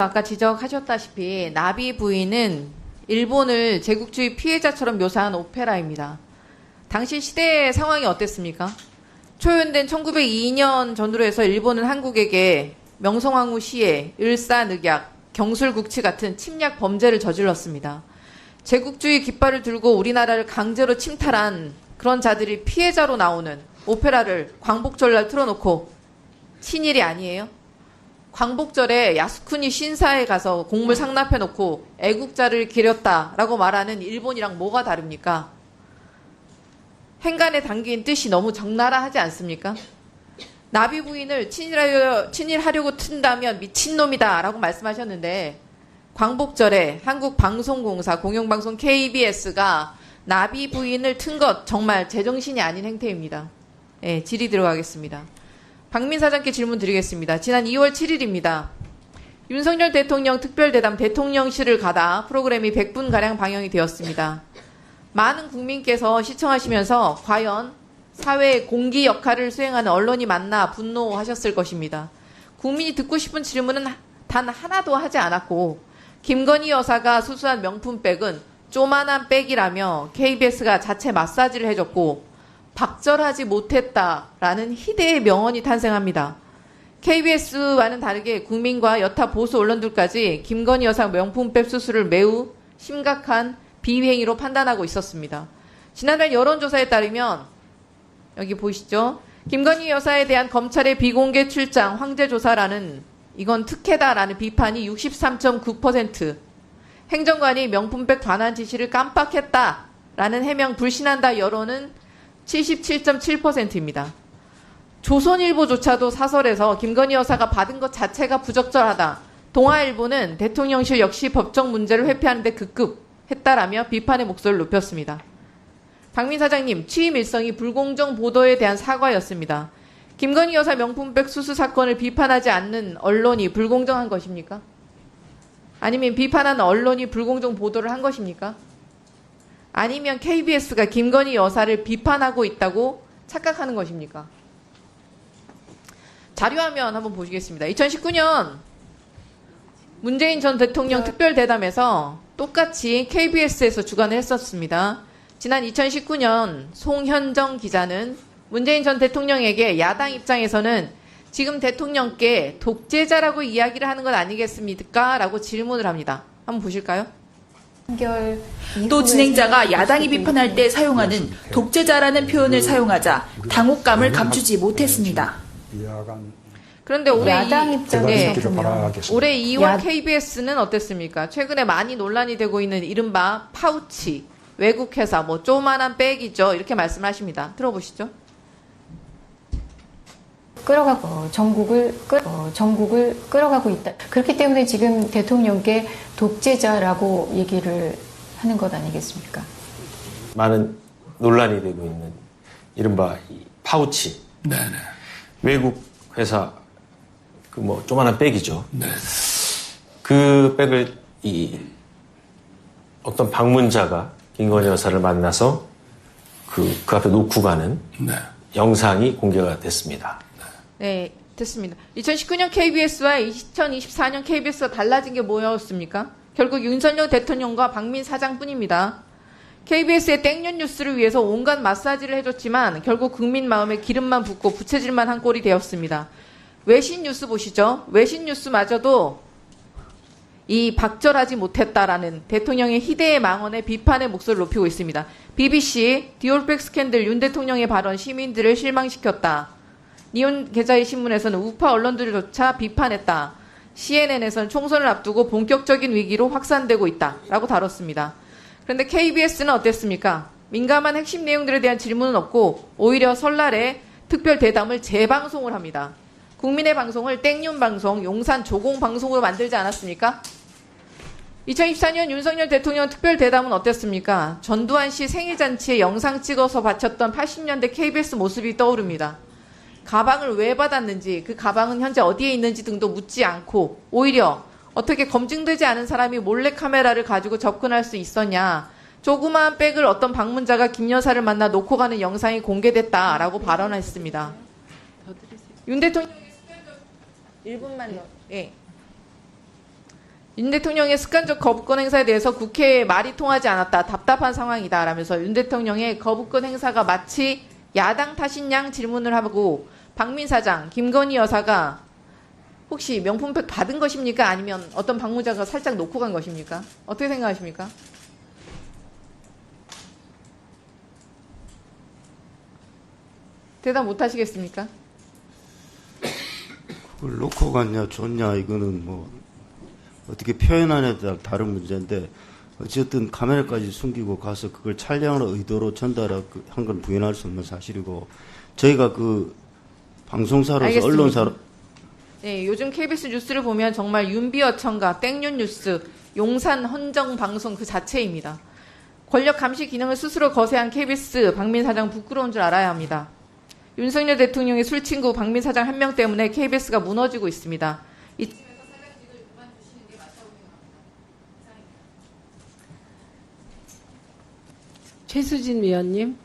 아까 지적하셨다시피 나비 부인은 일본을 제국주의 피해자처럼 묘사한 오페라입니다. 당시 시대의 상황이 어땠습니까? 초연된 1902년 전후로 해서 일본은 한국에게 명성황후 시해, 을사늑약, 경술국치 같은 침략 범죄를 저질렀습니다. 제국주의 깃발을 들고 우리나라를 강제로 침탈한 그런 자들이 피해자로 나오는 오페라를 광복절날 틀어놓고 친일이 아니에요? 광복절에 야스쿠니 신사에 가서 곡물 상납해놓고 애국자를 기렸다라고 말하는 일본이랑 뭐가 다릅니까? 행간에 담긴 뜻이 너무 적나라하지 않습니까? 나비 부인을 친일하려고 튼다면 미친놈이다 라고 말씀하셨는데 광복절에 한국방송공사 공영방송 KBS가 나비 부인을 튼 것 정말 제정신이 아닌 행태입니다. 네, 질의 들어가겠습니다. 박민 사장께 질문 드리겠습니다. 지난 2월 7일입니다. 윤석열 대통령 특별대담 대통령실을 가다 프로그램이 100분가량 방영이 되었습니다. 많은 국민께서 시청하시면서 과연 사회의 공기 역할을 수행하는 언론이 맞나 분노하셨을 것입니다. 국민이 듣고 싶은 질문은 단 하나도 하지 않았고 김건희 여사가 수수한 명품백은 쪼만한 백이라며 KBS가 자체 마사지를 해줬고 박절하지 못했다라는 희대의 명언이 탄생합니다. KBS와는 다르게 국민과 여타 보수 언론들까지 김건희 여사 명품백 수수를 매우 심각한 비행위로 판단하고 있었습니다. 지난달 여론조사에 따르면 여기 보이시죠? 김건희 여사에 대한 검찰의 비공개 출장 황제조사라는 이건 특혜다라는 비판이 63.9%, 행정관이 명품백 반환 지시를 깜빡했다라는 해명 불신한다 여론은 77.7%입니다. 조선일보조차도 사설에서 김건희 여사가 받은 것 자체가 부적절하다. 동아일보는 대통령실 역시 법적 문제를 회피하는 데 급급했다라며 비판의 목소리를 높였습니다. 박민 사장님, 취임 일성이 불공정 보도에 대한 사과였습니다. 김건희 여사 명품백 수수 사건을 비판하지 않는 언론이 불공정한 것입니까? 아니면 비판하는 언론이 불공정 보도를 한 것입니까? 아니면 KBS가 김건희 여사를 비판하고 있다고 착각하는 것입니까? 자료화면 한번 보시겠습니다. 2019년 문재인 전 대통령 특별대담에서 똑같이 KBS에서 주관을 했었습니다. 지난 2019년 송현정 기자는 문재인 전 대통령에게 야당 입장에서는 지금 대통령께 독재자라고 이야기를 하는 것 아니겠습니까? 라고 질문을 합니다. 한번 보실까요? 또 진행자가 야당이 비판할 때 사용하는 독재자라는 표현을 사용하자 당혹감을 감추지 못했습니다. 그런데 올해 야당 입장에서 올해 2월 KBS는 어땠습니까? 최근에 많이 논란이 되고 있는 이른바 파우치, 외국회사, 뭐 조만한 백이죠. 이렇게 말씀하십니다. 들어보시죠. 전국을 끌어가고 있다. 그렇기 때문에 지금 대통령께 독재자라고 얘기를 하는 것 아니겠습니까? 많은 논란이 되고 있는 이른바 파우치. 네네. 외국 회사 그 뭐 조만한 백이죠. 네. 그 백을 어떤 방문자가 김건희 여사를 만나서 그 앞에 놓고 가는 네. 영상이 공개가 됐습니다. 네, 됐습니다. 2019년 KBS와 2024년 KBS가 달라진 게 뭐였습니까? 결국 윤석열 대통령과 박민 사장뿐입니다. KBS의 땡볕 뉴스를 위해서 온갖 마사지를 해줬지만 결국 국민 마음에 기름만 붓고 부채질만 한 꼴이 되었습니다. 외신 뉴스 보시죠. 외신 뉴스마저도 이 박절하지 못했다라는 대통령의 희대의 망언에 비판의 목소리를 높이고 있습니다. BBC, 디올백 스캔들 윤 대통령의 발언 시민들을 실망시켰다. 니온 계좌의 신문에서는 우파 언론들조차 비판했다. CNN에서는 총선을 앞두고 본격적인 위기로 확산되고 있다라고 다뤘습니다. 그런데 KBS는 어땠습니까? 민감한 핵심 내용들에 대한 질문은 없고 오히려 설날에 특별 대담을 재방송을 합니다. 국민의 방송을 땡윤 방송, 용산 조공 방송으로 만들지 않았습니까? 2024년 윤석열 대통령 특별 대담은 어땠습니까? 전두환 씨 생일잔치에 영상 찍어서 바쳤던 80년대 KBS 모습이 떠오릅니다. 가방을 왜 받았는지, 그 가방은 현재 어디에 있는지 등도 묻지 않고 오히려 어떻게 검증되지 않은 사람이 몰래카메라를 가지고 접근할 수 있었냐. 조그마한 백을 어떤 방문자가 김 여사를 만나 놓고 가는 영상이 공개됐다라고 발언했습니다. 윤 대통령의 1분만 더. 예. 윤 대통령의 습관적 거부권 행사에 대해서 국회에 말이 통하지 않았다. 답답한 상황이다. 라면서 윤 대통령의 거부권 행사가 마치 야당 탓인 양 질문을 하고 박민 사장, 김건희 여사가 혹시 명품백 받은 것입니까? 아니면 어떤 방문자가 살짝 놓고 간 것입니까? 어떻게 생각하십니까? 대답 못 하시겠습니까? 그걸 놓고 갔냐 줬냐 이거는 뭐 어떻게 표현하냐에 따라 다른 문제인데 어쨌든 카메라까지 숨기고 가서 그걸 촬영을 의도로 전달한 건 부인할 수 없는 사실이고 저희가 그 방송사로서 알겠습니다. 언론사로 네, 요즘 KBS 뉴스를 보면 정말 윤비어천가, 땡윤 뉴스, 용산 헌정 방송 그 자체입니다. 권력 감시 기능을 스스로 거세한 KBS 박민 사장 부끄러운 줄 알아야 합니다. 윤석열 대통령의 술친구 박민 사장 한 명 때문에 KBS가 무너지고 있습니다. 최수진 위원님.